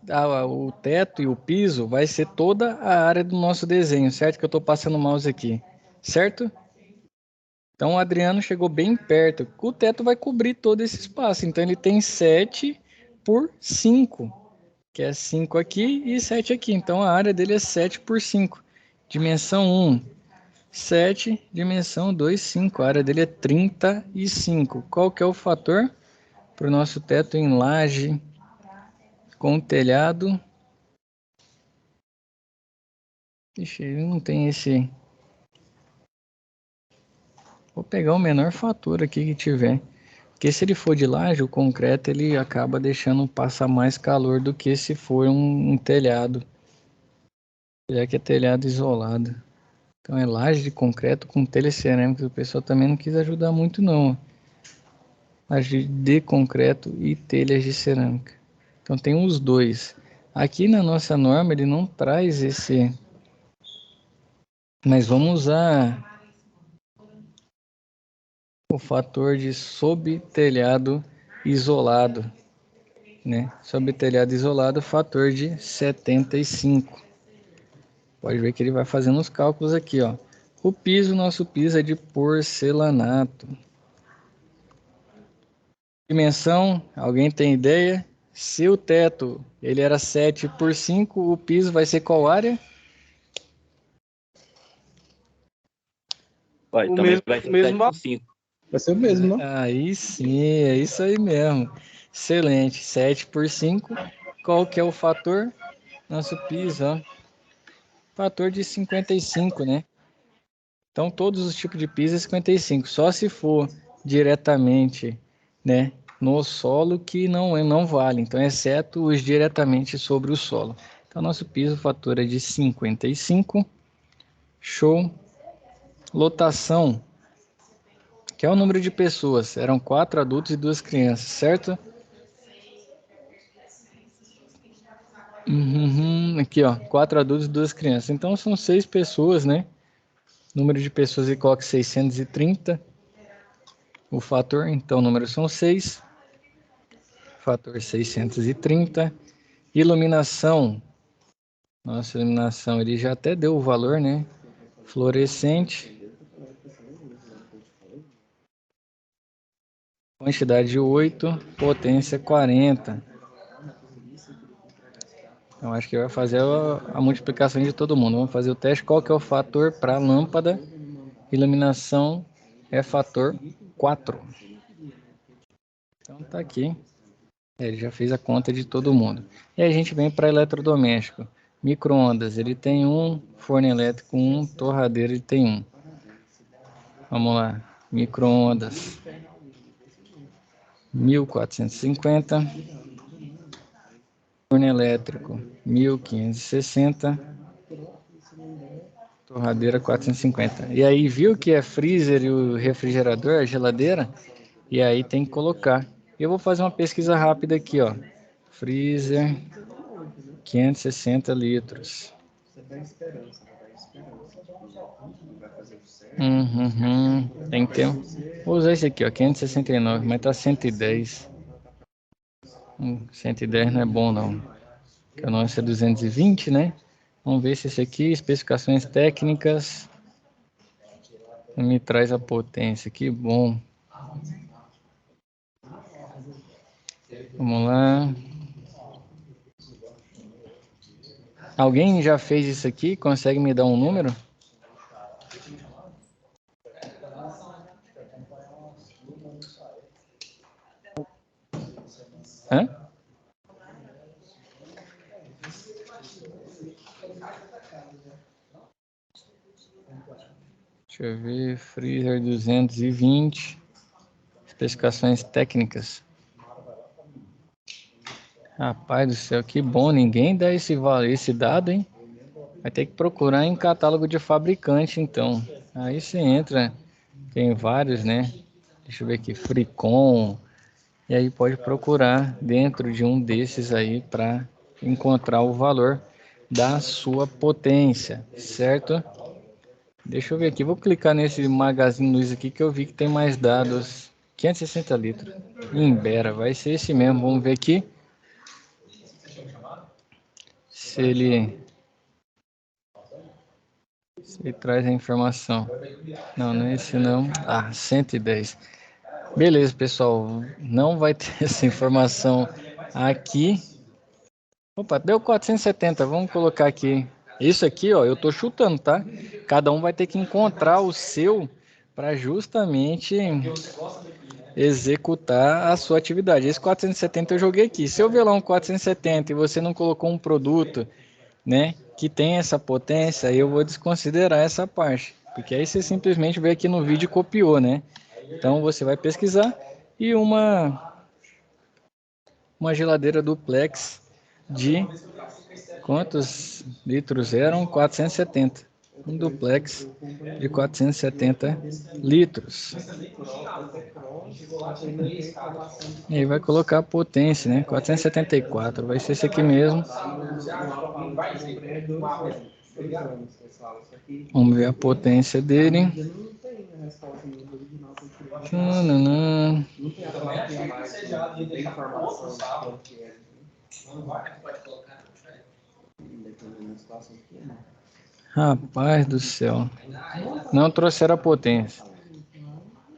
O teto e o piso vai ser toda a área do nosso desenho, certo? Que eu estou passando o mouse aqui, certo? Então o Adriano chegou bem perto. O teto vai cobrir todo esse espaço. Então ele tem 7 por 5, que é 5 aqui e 7 aqui. Então a área dele é 7 por 5. Dimensão 1. 7, dimensão 2, 5. A área dele é 35. Qual que é o fator para o nosso teto em laje com telhado? Ixi, ele não tem esse... Vou pegar o menor fator aqui que tiver. Porque se ele for de laje, o concreto ele acaba deixando passar mais calor do que se for um telhado. Já que é telhado isolado. Então é laje de concreto com telhas cerâmicas. O pessoal também não quis ajudar muito não. Laje de concreto e telhas de cerâmica. Então tem os dois. Aqui na nossa norma ele não traz esse... Mas vamos usar o fator de sob-telhado isolado. Né? Sob telhado isolado, fator de 75. Pode ver que ele vai fazendo os cálculos aqui, ó. O piso, nosso piso é de porcelanato. Dimensão, alguém tem ideia? Se o teto ele era 7 por 5, o piso vai ser qual área? Vai, O também mesmo, vai ser o mesmo 7 por 5. Vai ser o mesmo, não? Aí sim, é isso aí mesmo. Excelente, 7 por 5. Qual que é o fator? Nosso piso, ó. Fator de 55, né? Então, todos os tipos de piso é 55. Só se for diretamente, né, no solo que não vale. Então, exceto os diretamente sobre o solo. Então, nosso piso, fator é de 55. Show. Lotação, que é o número de pessoas. Eram 4 adultos e 2 crianças, certo? Aqui, ó, 4 adultos e 2 crianças. Então, são 6 pessoas, né? Número de pessoas e coloca 630. O fator, então, o número são 6. Fator 630. Iluminação. Nossa, iluminação, ele já até deu o valor, né? Fluorescente. Quantidade 8. Potência 40. Então, acho que vai fazer a multiplicação de todo mundo. Vamos fazer o teste. Qual que é o fator para a lâmpada? Iluminação é fator 4. Então, tá aqui. Ele já fez a conta de todo mundo. E aí a gente vem para eletrodoméstico. Micro-ondas, ele tem um. Forno elétrico, um. Torradeira, ele tem um. Vamos lá. Micro-ondas. 1450. Forno elétrico, 1560. Torradeira, 450. E aí, viu que é freezer e o refrigerador, a geladeira? E aí tem que colocar. Eu vou fazer uma pesquisa rápida aqui, ó. Freezer, 560 litros. Tem que ter. Vou usar esse aqui, ó, 569, mas tá 110. 110 não é bom não. Porque o nosso é 220, né? Vamos ver se esse aqui, especificações técnicas, me traz a potência. Que bom. Vamos lá. Alguém já fez isso aqui? Consegue me dar um número? Hã? Deixa eu ver. Freezer 220. Especificações técnicas. Rapaz do céu, que bom. Ninguém dá esse dado, hein? Vai ter que procurar em catálogo de fabricante, então. Aí você entra. Tem vários, né? Deixa eu ver aqui. Fricon. E aí pode procurar dentro de um desses aí para encontrar o valor da sua potência, certo? Deixa eu ver aqui, vou clicar nesse Magazine Luiza aqui que eu vi que tem mais dados. 560 litros. Imbera, vai ser esse mesmo, vamos ver aqui. Se ele traz a informação. Não, não é esse não. Ah, 110. Beleza, pessoal, não vai ter essa informação aqui. Opa, deu 470, vamos colocar aqui Isso aqui, ó, eu tô chutando, tá? Cada um vai ter que encontrar o seu para justamente executar a sua atividade. Esse 470 eu joguei aqui. Se eu ver lá um 470 e você não colocou um produto, né, que tem essa potência, eu vou desconsiderar essa parte, porque aí você simplesmente veio aqui no vídeo e copiou, né? Então você vai pesquisar e uma geladeira duplex de quantos litros eram? 470. Um duplex de 470 litros. E aí vai colocar a potência, né? 474. Vai ser esse aqui mesmo. Vamos ver a potência dele. Tananã. Rapaz do céu. Não trouxeram a potência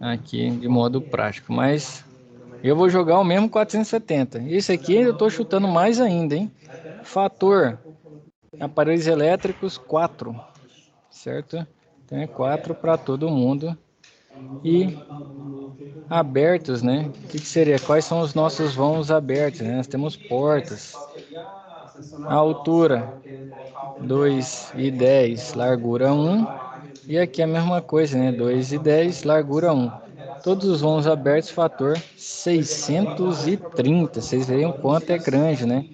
aqui de modo prático, mas eu vou jogar o mesmo 470. Esse aqui eu estou chutando mais ainda, hein? Fator aparelhos elétricos 4, certo? Então é 4 para todo mundo. E abertos, né? O que seria? Quais são os nossos vãos abertos, né? Nós temos portas. A altura 2,10, largura 1. E aqui a mesma coisa, né? 2,10, largura 1. Todos os vãos abertos, fator 630. Vocês veem o quanto é grande, né?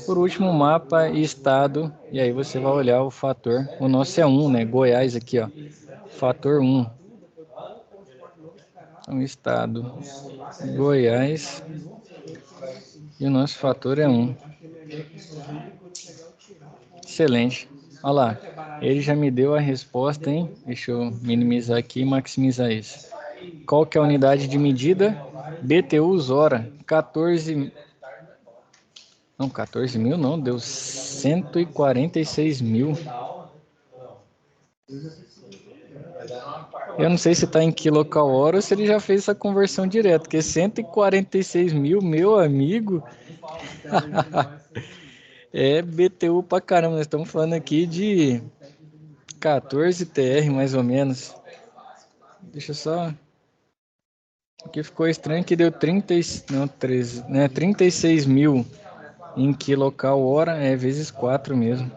Por último, mapa e estado. E aí você vai olhar o fator. O nosso é 1, né? Goiás aqui, ó. Fator 1. Então, estado Goiás. E o nosso fator é 1. Excelente. Olha lá. Ele já me deu a resposta, hein? Deixa eu minimizar aqui e maximizar isso. Qual que é a unidade de medida? BTUs hora. 14... Não, 14 mil não. Deu 146 mil. Eu não sei se está em quilocal-hora ou se ele já fez essa conversão direto, porque 146 mil, meu amigo, é BTU pra caramba. Nós estamos falando aqui de 14 TR, mais ou menos. Deixa eu só... O que ficou estranho é que deu 36 mil em quilocal-hora, é vezes 4 mesmo.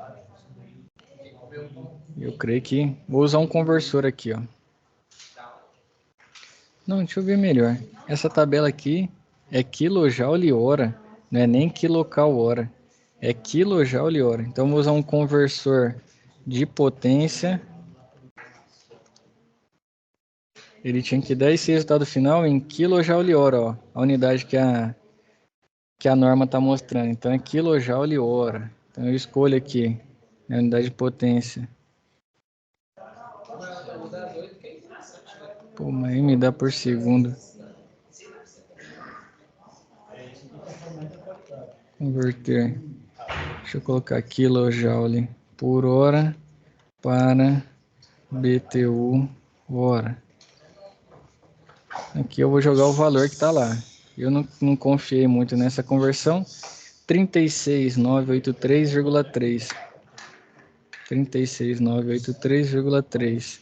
Eu creio que... Vou usar um conversor aqui, ó. Não, deixa eu ver melhor. Essa tabela aqui é quilojoule-hora, não é nem quilocal-hora. É quilojoule-hora. Então, vou usar um conversor de potência. Ele tinha que dar esse resultado final em quilojoule-hora, ó. A unidade que a norma está mostrando. Então, é quilojoule-hora. Então, eu escolho aqui a unidade de potência. Pô, mas aí me dá por segundo. Converter. Deixa eu colocar quilojoule por hora para BTU hora. Aqui eu vou jogar o valor que está lá. Eu não confiei muito nessa conversão. 36.983,3. 36.983,3.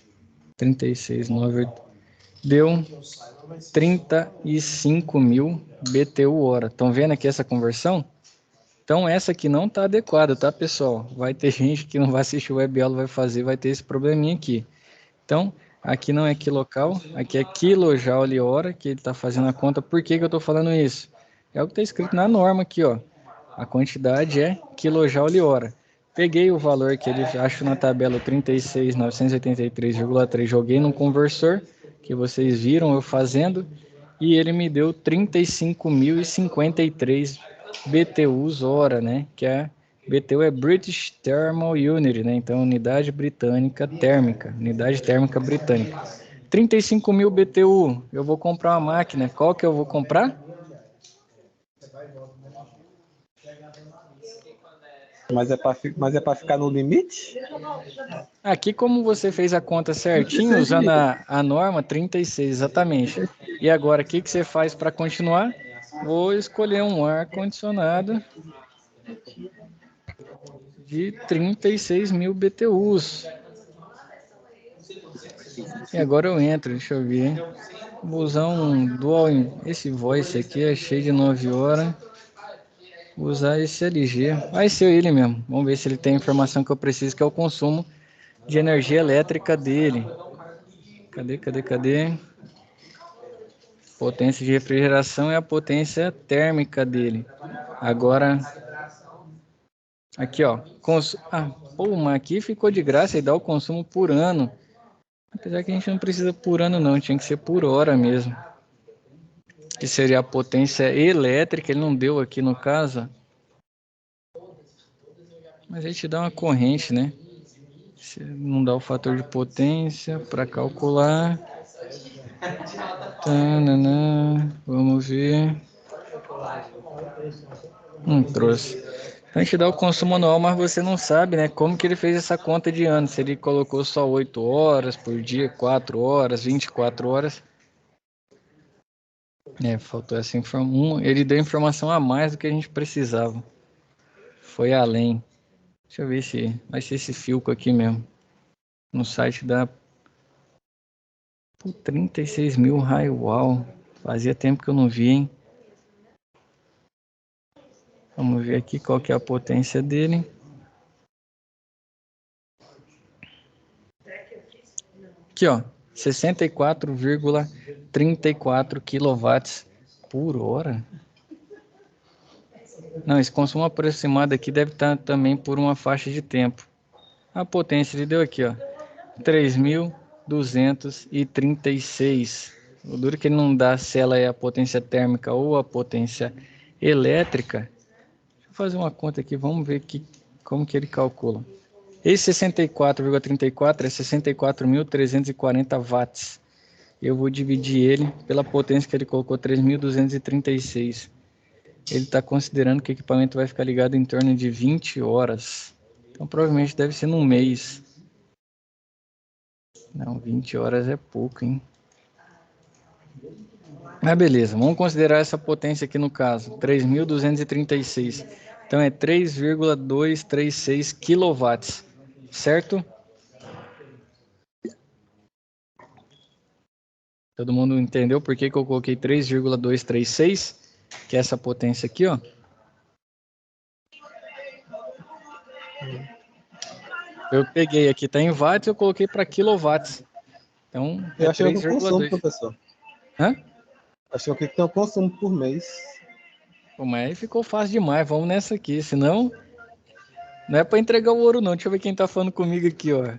36.983. Deu 35 mil BTU hora. Estão vendo aqui essa conversão? Então essa aqui não está adequada, tá, pessoal? Vai ter gente que não vai assistir o web aula, vai ter esse probleminha aqui. Então, aqui não é quilocal, aqui é quilojoule hora, que ele está fazendo a conta. Por que eu estou falando isso? É o que está escrito na norma aqui, ó. A quantidade é quilojoule hora. Peguei o valor que ele acha na tabela 36.983,3, joguei no conversor, que vocês viram eu fazendo, e ele me deu 35.053 BTUs hora, né? Que é BTU é British Thermal Unit, né? Então, unidade britânica térmica, unidade térmica britânica. 35 mil BTU, eu vou comprar uma máquina. Qual que eu vou comprar? Mas é para ficar no limite? Aqui, como você fez a conta certinho, usando a norma 36, exatamente. E agora, o que você faz para continuar? Vou escolher um ar-condicionado. de 36 mil BTUs. E agora eu entro, deixa eu ver. Vou usar um dual, esse voice aqui é cheio de 9 horas. Vou usar esse LG, vai ser ele mesmo. Vamos ver se ele tem a informação que eu preciso, que é o consumo de energia elétrica dele. Cadê? Potência de refrigeração é a potência térmica dele. Agora, aqui ó, mas aqui ficou de graça e dá o consumo por ano. Apesar que a gente não precisa por ano não, tinha que ser por hora mesmo. Que seria a potência elétrica, ele não deu aqui no caso. Mas aí te dá uma corrente, né? Se não dá o fator de potência para calcular. Vamos ver. Não trouxe. Então a gente dá o consumo anual, mas você não sabe, né? Como que ele fez essa conta de ano. Se ele colocou só 8 horas por dia, 4 horas, 24 horas. Faltou essa informação. Ele deu informação a mais do que a gente precisava. Foi além. Deixa eu ver se vai ser esse filco aqui mesmo. No site da 36 mil Highwall. Fazia tempo que eu não vi, hein? Vamos ver aqui qual que é a potência dele. Aqui, ó. 64,34 kW por hora. Não, esse consumo aproximado aqui deve estar também por uma faixa de tempo. A potência ele deu aqui, ó. 3.236. O duro que ele não dá se ela é a potência térmica ou a potência elétrica. Deixa eu fazer uma conta aqui, vamos ver como que ele calcula. Esse 64,34 é 64.340 watts. Eu vou dividir ele pela potência que ele colocou, 3.236. Ele está considerando que o equipamento vai ficar ligado em torno de 20 horas. Então provavelmente deve ser num mês. Não, 20 horas é pouco, hein? Mas beleza, vamos considerar essa potência aqui no caso, 3.236. Então é 3,236 kW, certo? Todo mundo entendeu por que eu coloquei 3,236? Que é essa potência aqui, ó. Eu peguei aqui, tá em watts, eu coloquei para quilowatts. Então, eu achei que eu consumo, professor. Hã? Achei que tem um consumo por mês. Pô, mas aí ficou fácil demais, vamos nessa aqui, senão não é para entregar o ouro não. Deixa eu ver quem tá falando comigo aqui, ó. Ué.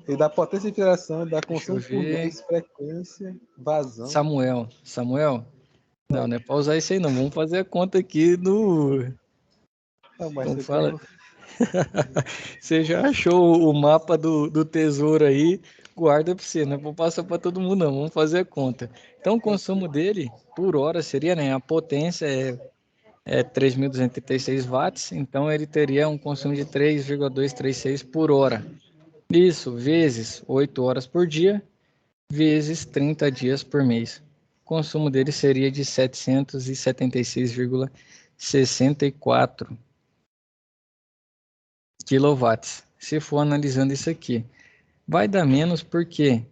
E da potência de geração, da consumo por mês, frequência, vazão. Samuel. Não é para usar isso aí não, vamos fazer a conta aqui no... Não, mas como fala? Você já achou o mapa do tesouro aí, guarda para você, não é para passar para todo mundo não, vamos fazer a conta. Então o consumo dele por hora seria, né, a potência é 3.236 watts, então ele teria um consumo de 3,236 por hora. Isso, vezes 8 horas por dia, vezes 30 dias por mês. O consumo dele seria de 776,64 quilowatts. Se for analisando isso aqui, vai dar menos porque,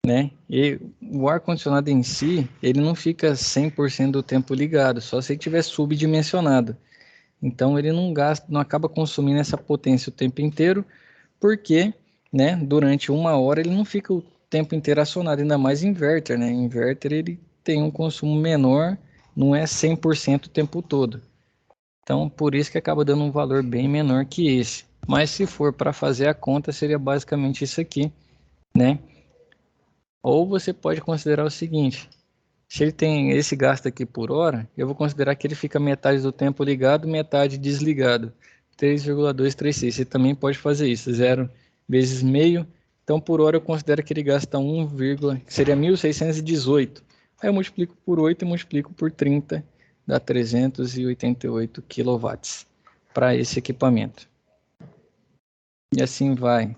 né? E o ar-condicionado em si, ele não fica 100% do tempo ligado, só se ele estiver subdimensionado. Então ele não acaba consumindo essa potência o tempo inteiro, porque, né, durante 1 hora ele não fica o tempo inteiro acionado, ainda mais inverter, né? Inverter ele tem um consumo menor, não é 100% o tempo todo. Então por isso que acaba dando um valor bem menor que esse. Mas se for para fazer a conta, seria basicamente isso aqui, né? Ou você pode considerar o seguinte: se ele tem esse gasto aqui por hora, eu vou considerar que ele fica metade do tempo ligado, metade desligado. 3,236. Você também pode fazer isso. 0 vezes meio. Então, por hora, eu considero que ele gasta 1, que seria 1.618. Aí eu multiplico por 8 e multiplico por 30, dá 388 kW para esse equipamento. E assim vai.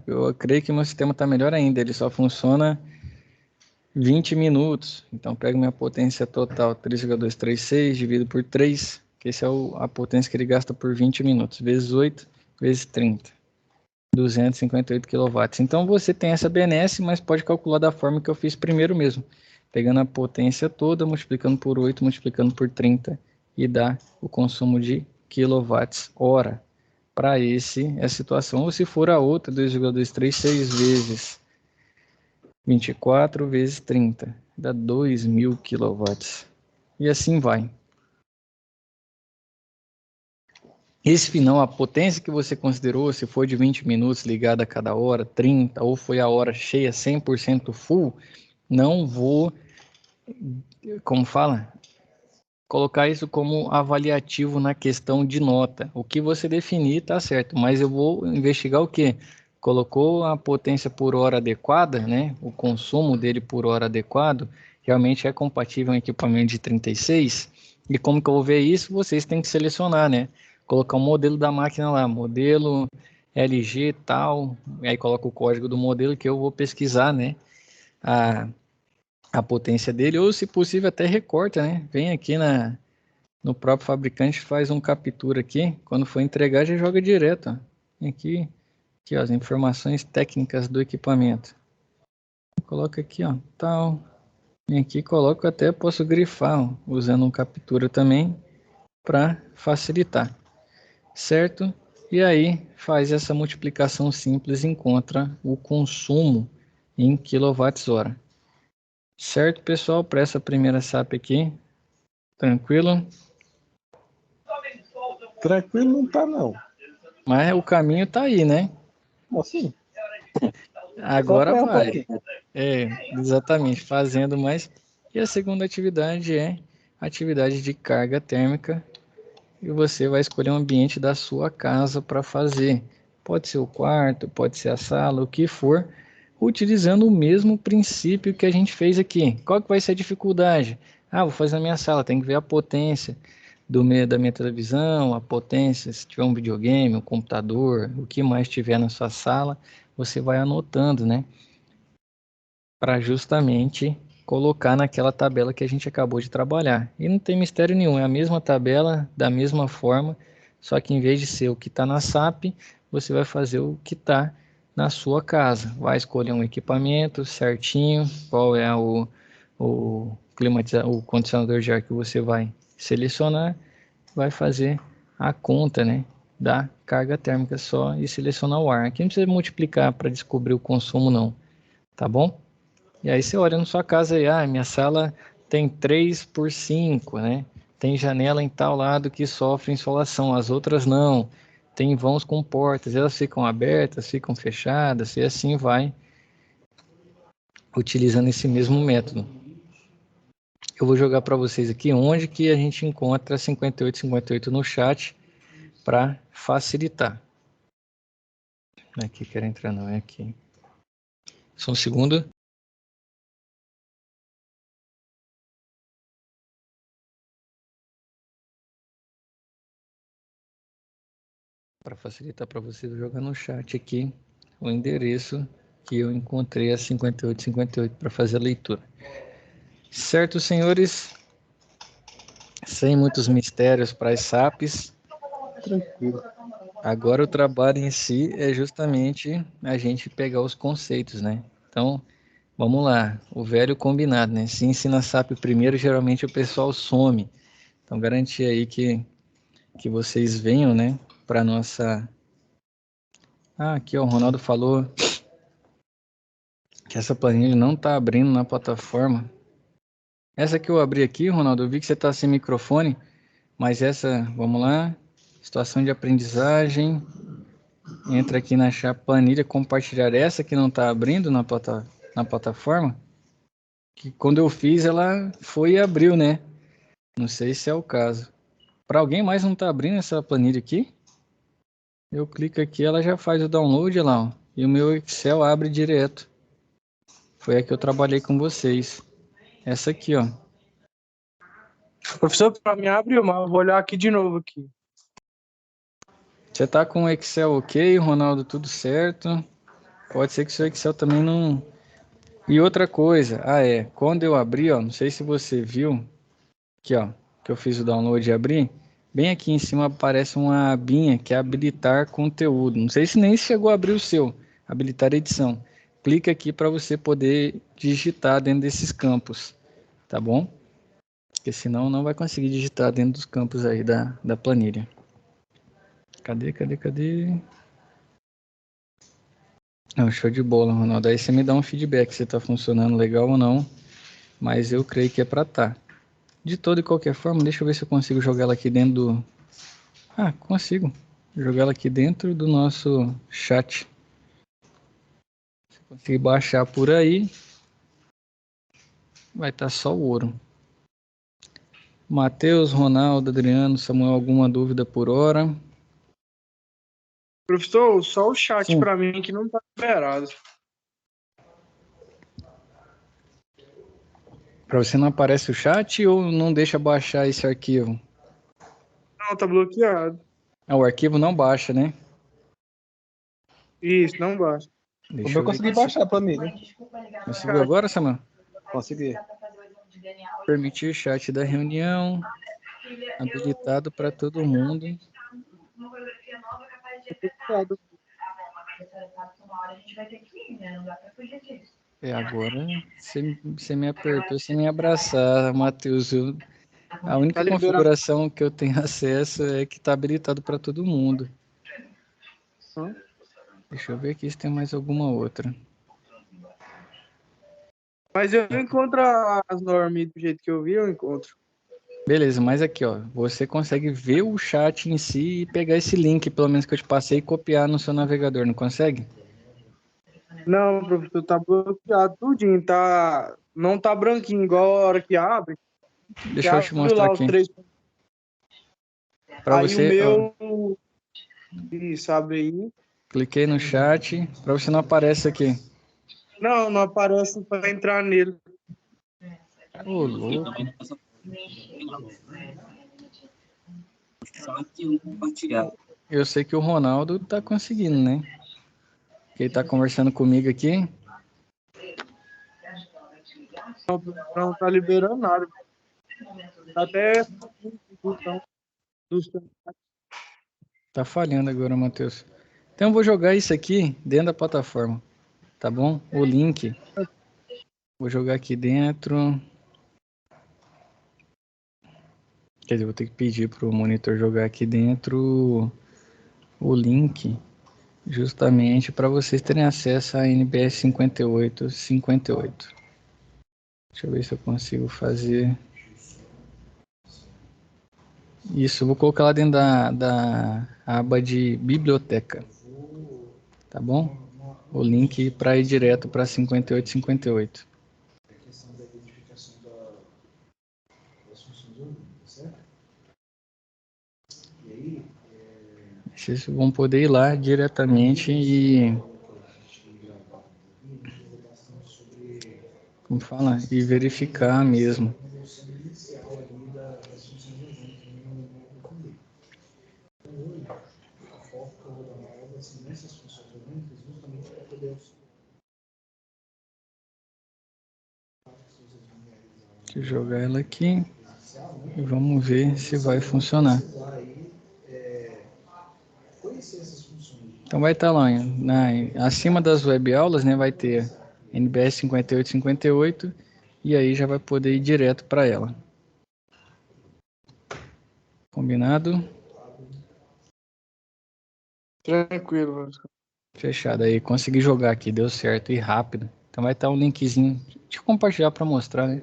Eu creio que meu sistema está melhor ainda. Ele só funciona 20 minutos. Então, pego minha potência total, 3,236, divido por 3, que esse é a potência que ele gasta por 20 minutos, vezes 8, vezes 30. 258 kW. Então você tem essa benesse, mas pode calcular da forma que eu fiz primeiro mesmo. Pegando a potência toda, multiplicando por 8, multiplicando por 30 e dá o consumo de kWh para essa situação. Ou se for a outra, 2,236 vezes 24 vezes 30, dá 2.000 kW. E assim vai. Esse final, a potência que você considerou, se foi de 20 minutos ligada a cada hora, 30, ou foi a hora cheia, 100% full, não vou, como fala, colocar isso como avaliativo na questão de nota. O que você definir tá certo, mas eu vou investigar o quê? Colocou a potência por hora adequada, né? O consumo dele por hora adequado, realmente é compatível um equipamento de 36, e como que eu vou ver isso? Vocês têm que selecionar, né? Colocar o modelo da máquina lá, modelo LG tal, aí coloca o código do modelo que eu vou pesquisar, né? A potência dele, ou se possível até recorta, né? Vem aqui no próprio fabricante, faz um captura aqui, quando for entregar já joga direto, ó. Vem aqui ó, as informações técnicas do equipamento. Coloca aqui, ó, tal. Vem aqui, coloco até, posso grifar, ó, usando um captura também, para facilitar. Certo? E aí faz essa multiplicação simples e encontra o consumo em kWh. Certo, pessoal? Para essa primeira SAP aqui, tranquilo? Tranquilo não tá, não. Mas o caminho tá aí, né? Assim, Agora Um vai. pouquinho. Exatamente, fazendo mais. E a segunda atividade é atividade de carga térmica. E você vai escolher um ambiente da sua casa para fazer. Pode ser o quarto, pode ser a sala, o que for, utilizando o mesmo princípio que a gente fez aqui. Qual que vai ser a dificuldade? Ah, vou fazer na minha sala, tem que ver a potência da minha televisão, a potência, se tiver um videogame, um computador, o que mais tiver na sua sala, você vai anotando, né? Para justamente colocar naquela tabela que a gente acabou de trabalhar. E não tem mistério nenhum, é a mesma tabela, da mesma forma, só que em vez de ser o que está na SAP, você vai fazer o que está na sua casa. Vai escolher um equipamento certinho, qual é o condicionador de ar que você vai selecionar, vai fazer a conta, né, da carga térmica só e selecionar o ar. Aqui não precisa multiplicar para descobrir o consumo não, tá bom? E aí você olha na sua casa e, minha sala tem 3 por 5, né? Tem janela em tal lado que sofre insolação, as outras não. Tem vãos com portas, elas ficam abertas, ficam fechadas, e assim vai, utilizando esse mesmo método. Eu vou jogar para vocês aqui onde que a gente encontra 5858 no chat para facilitar. Aqui, quero entrar, não é aqui. Só um segundo. Para facilitar para vocês, vou jogar no chat aqui o endereço que eu encontrei a 5858 para fazer a leitura. Certo, senhores? Sem muitos mistérios para as SAPs. tranquilo. Agora o trabalho em si é justamente a gente pegar os conceitos, né? Então, vamos lá. O velho combinado, né? Se ensina SAP primeiro, geralmente o pessoal some. Então, garantir aí que vocês venham, né? Para nossa... aqui ó, o Ronaldo falou que essa planilha não está abrindo na plataforma. Essa que eu abri aqui, Ronaldo, eu vi que você está sem microfone, mas essa, vamos lá, situação de aprendizagem, entra aqui na planilha, compartilhar essa que não está abrindo na plataforma, que quando eu fiz ela foi e abriu, né? Não sei se é o caso. Para alguém mais não está abrindo essa planilha aqui? Eu clico aqui, ela já faz o download lá, ó, e o meu Excel abre direto. Foi a que eu trabalhei com vocês. Essa aqui, ó. Professor, para mim abriu, mas eu vou olhar aqui de novo aqui. Você tá com o Excel ok, Ronaldo, tudo certo? Pode ser que o seu Excel também não... E outra coisa, quando eu abri, ó, não sei se você viu, aqui, ó, que eu fiz o download e abri, bem aqui em cima aparece uma abinha que é habilitar conteúdo. Não sei se nem chegou a abrir o seu, habilitar edição. Clica aqui para você poder digitar dentro desses campos, tá bom? Porque senão não vai conseguir digitar dentro dos campos aí da planilha. Cadê? Não, show de bola, Ronaldo. Aí você me dá um feedback se está funcionando legal ou não, mas eu creio que é para tá. De toda e qualquer forma, deixa eu ver se eu consigo jogar ela aqui dentro do... Ah, consigo. Jogar ela aqui dentro do nosso chat. Se eu conseguir baixar por aí, vai estar só o ouro. Matheus, Ronaldo, Adriano, Samuel, alguma dúvida por hora? Professor, só o chat Sim. pra mim que não tá liberado. Para você não aparece o chat ou não deixa baixar esse arquivo? Não, tá bloqueado. Ah, o arquivo não baixa, né? Isso, não baixa. Deixa Eu eu ver consegui aqui. baixar a planilha. Conseguiu agora, Samuel? Consegui. Permitir chat da reunião. Habilitado para todo mundo. Agora você me apertou sem me abraçar, Matheus. A única Tá liberado. configuração que eu tenho acesso é que está habilitado para todo mundo. Deixa eu ver aqui se tem mais alguma outra. Mas eu encontro as normas do jeito que eu vi, eu encontro. Beleza, mas aqui, ó, você consegue ver o chat em si e pegar esse link, pelo menos que eu te passei, e copiar no seu navegador, não consegue? Não, professor, tá bloqueado tudinho, tá... Não tá branquinho, igual a hora que abre. Que Deixa eu te abre mostrar lá os aqui. três. Para Aí o você, ó, meu... Isso, abre aí. cliquei no chat, para você não aparece aqui. Não, não aparece pra entrar nele. Ô, louco. Eu sei que o Ronaldo tá conseguindo, né? Que ele tá conversando comigo aqui. Não tá liberando nada. Tá até... Tá falhando agora, Matheus. Então eu vou jogar isso aqui dentro da plataforma, tá bom? O link. Vou jogar aqui dentro. Quer dizer, vou ter que pedir pro monitor jogar aqui dentro o link, justamente para vocês terem acesso a NBS 5858. Deixa eu ver se eu consigo fazer isso. Eu vou colocar lá dentro da aba de biblioteca, tá bom? O link para ir direto para 5858. Vocês vão poder ir lá diretamente e... Como fala? E verificar mesmo. Deixa eu jogar ela aqui e vamos ver se vai funcionar. Então vai estar lá, acima das web aulas, né, vai ter NBS 5858 e aí já vai poder ir direto para ela. Combinado? Tranquilo. Fechado. Aí consegui jogar aqui, deu certo e rápido. Então vai estar um linkzinho. Deixa eu compartilhar para mostrar, né?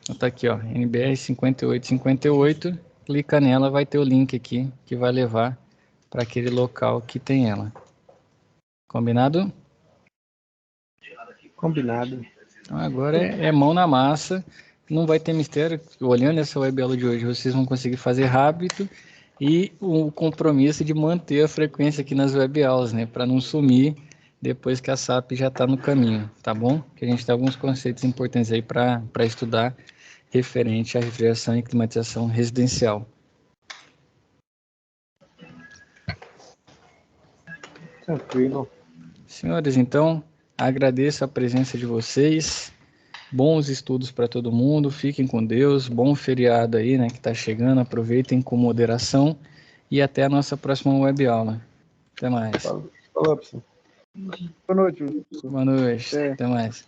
Então tá aqui, ó, NBR 5858. Clica nela, vai ter o link aqui que vai levar para aquele local que tem ela. Combinado? Combinado. Então agora é mão na massa. Não vai ter mistério. Olhando essa web aula de hoje, vocês vão conseguir fazer rápido e o compromisso de manter a frequência aqui nas web aulas, né? Para não sumir depois que a SAP já está no caminho, tá bom? Que a gente tem alguns conceitos importantes aí para estudar referente à refrigeração e climatização residencial. Tranquilo. Senhores, então, agradeço a presença de vocês. Bons estudos para todo mundo, fiquem com Deus, bom feriado aí, né, que está chegando, aproveitem com moderação e até a nossa próxima web aula. Até mais. Falou, pessoal. Boa noite, professor. Boa noite, até mais.